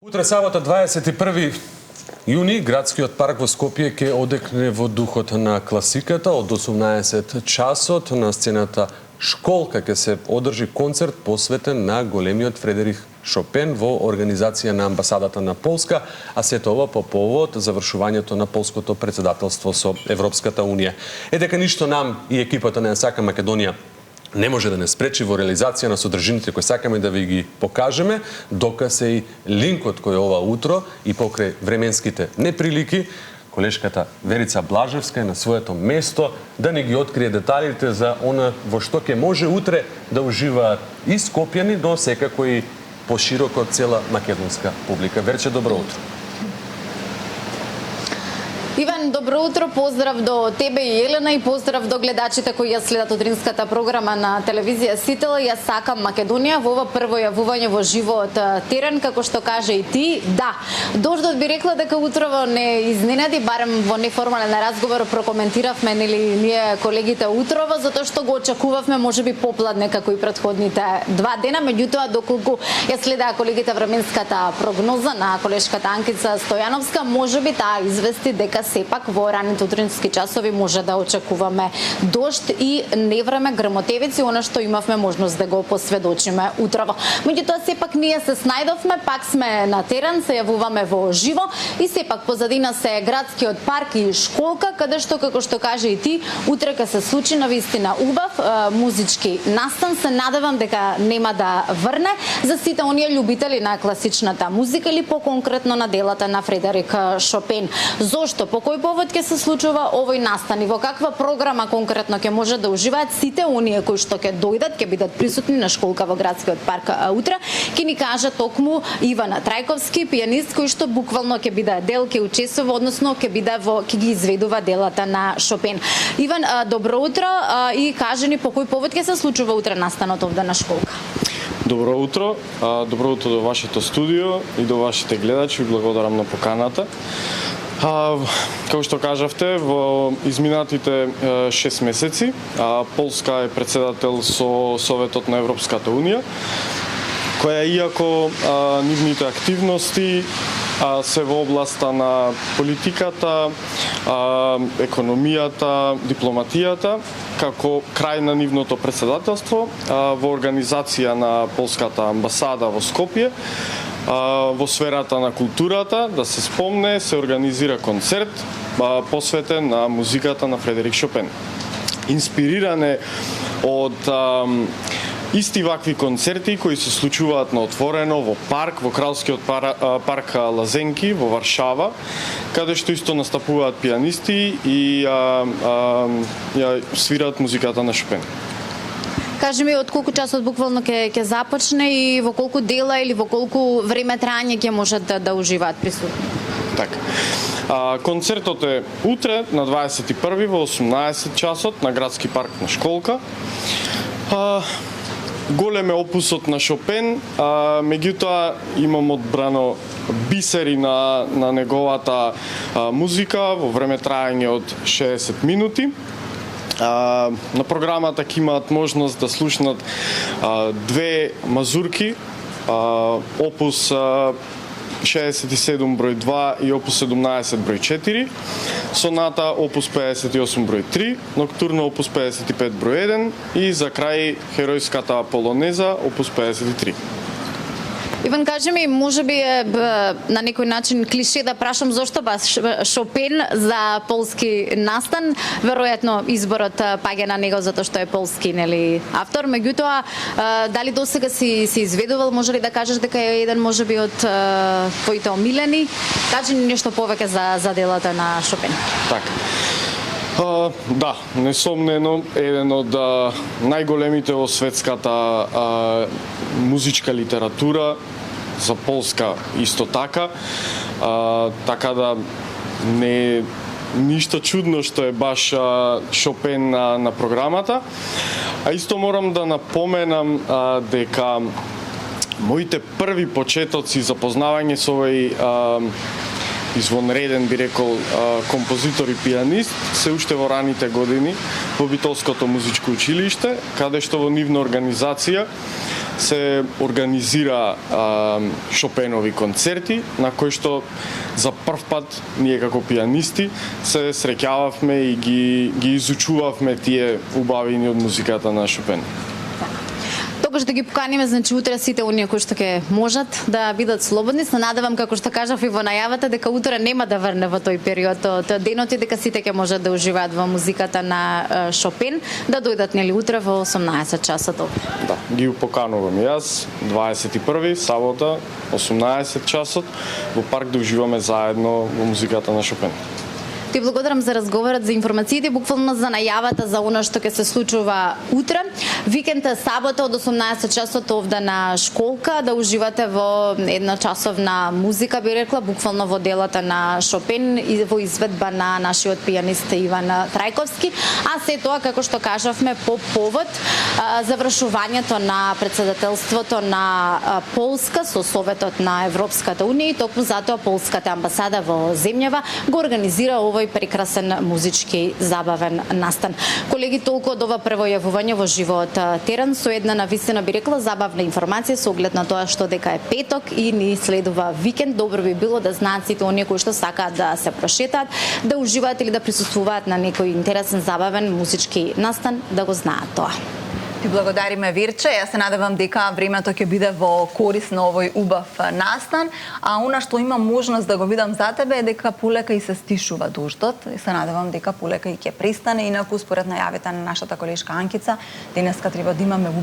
Утре сабота 21 јуни градскиот парк во Скопје ќе одекне во духот на класиката. Од 18 часот на сцената Школка ќе се одржи концерт посветен на големиот Фредерик Шопен во организација на амбасадата на Полска, а сето ова по повод завршувањето на полското председателство со Европската унија. Дека ништо нам и екипата на Сака Македонија не може да не спречи во реализација на содржините кои сакаме да ви ги покажеме, доказ е и линкот кој ова утро и покрај временските неприлики, колешката Верица Блажевска е на своето место да ни ги открие деталите за она во што ќе може утре да уживаат и скопјани, но секако и пошироко цела македонска публика. Верче, добро утро. Иван, добро утро, поздрав до тебе и Елена и поздрав до гледачите кои ја следат утринската програма на телевизија Сител. Јас сакам Македонија во ова прво јавување во живо од терен, како што каже и ти. Да, дождот би рекла дека утрово не изненади, барем во неформален разговор прокоментиравме нели ние колегите утрово, затоа што го очекувавме можеби попладне како и претходните 2 дена, меѓутоа доколку ја следаа колегите временската прогноза на колешката Анкица Стојановска, можеби таа извести дека сепак во раните утрински часови може да очекуваме дожд и невреме, грмотевици, она што имавме можност да го посведочиме утрово. Меѓутоа сепак ние се снајдовме, пак сме на терен, се јавуваме во живо и сепак позадина се градскиот парк и Школка, каде што како што каже и ти, утре ќе се случи навистина убав музички настан. Се надевам дека нема да врне за сите оние љубители на класичната музика или по-конкретно на делата на Фредерик Шопен. Зошто? По кој повод ќе се случува овој настан и во каква програма конкретно ќе може да уживаат сите оние кои што ќе дојдат, ќе бидат присутни на Школка во градскиот парк утре, ќе ни каже токму Иван Трајковски, пијанист кој што буквално ќе биде дел, ќе учествува, односно ќе ги изведува делата на Шопен. Иван, добро утро и кажи ни по кој повод ќе се случува утре настанот овде на Школка. Добро утро до вашето студио и до вашите гледачи, благодарам на поканата. Како што кажавте, во изминатите 6 месеци Полска е председател со Советот на Европската унија, која иако нивните активности се во областа на политиката, економијата, дипломатијата, како крај на нивното председателство во организација на полската амбасада во Скопје, во сферата на културата, да се спомне, се организира концерт посветен на музиката на Фредерик Шопен. Инспириране од исти вакви концерти кои се случуваат на отворено во парк, во кралскиот парк Лазенки во Варшава, каде што исто настапуваат пијанисти и ја свираат музиката на Шопен. Кажи ми, од колку часот буквално ќе започне и во колку дела или во колку време трајање ќе можат да уживаат присутни? Така. Концертот е утре на 21 во 18 часот на градски парк на Школка. Голем е опусот на Шопен, меѓутоа имам одбрано бисери на неговата музика во време трајање од 60 минути. На програмата ќе имаат можност да слушнат 2 мазурки, опус 67 број 2 и опус 17 број 4, соната опус 58 број 3, ноктурно опус 55 број 1 и за крај херојската полонеза опус 53. Иван, кажи ми, може би е на некој начин клише да прашам зошто баш Шопен за полски настан. Веројатно изборот паѓа на него затоа што е полски, нели, автор. Меѓутоа, дали досега си изведувал, може ли да кажеш дека е еден можеби од твоите омилени? Кажи ни нешто повеќе за делата на Шопен. Така. Да, несомнено еден од најголемите во светската музичка литература, за Полска исто така. Така да не е ништо чудно што е баш Шопен на програмата. А исто морам да напоменам дека моите први почетоци за познавање со овој извонреден, би рекол, композитор и пијанист, се уште во раните години во Битолското музичко училиште, каде што во нивна организација се организира Шопенови концерти, на кои што за прв пат ние како пианисти се среќававме и ги изучувавме тие убавини од музиката на Шопен. Тогаш да ги поканиме, значи утре сите оние кои што ќе можат да бидат слободни. Се надевам, како што кажав и во најавата, дека утре нема да врне во тој период од денот и дека сите ќе можат да уживаат во музиката на Шопен, да дојдат нели утре во 18 часот. Да, ги поканувам јас 21 сабота 18 часот во парк да уживаме заедно во музиката на Шопен. Ти благодарам за разговорот, за информациите, буквално за најавата за она што ќе се случува утре. Викенда сабота од 18 часот овде на школка да уживате во една часовна музика, би рекла, буквално во делата на Шопен и во изведба на нашиот пианист Иван Трајковски. А се тоа, како што кажавме, по повод завршувањето на председателството на Полска со Советот на Европската унија и токму затоа Полската амбасада во земјава го организира овој прекрасен музички забавен настан. Колеги, толку од ова прво јавување во живот терен со една навистина би рекла забавна информација со оглед на тоа што дека е петок и ни следува викенд. Добро би било да знаат сите оние кои што сакаат да се прошетаат, да уживаат или да присуствуваат на некој интересен забавен музички настан, да го знаат тоа. Ти благодариме, Вирче. Јас се надевам дека времето ќе биде во корис на овој убав настан, а она што имам можност да го видам за тебе е дека полека и се стишува дождот. И се надевам дека полека и ќе престане, инаку според најавите на нашата колешка Анкица, денеска треба да имаме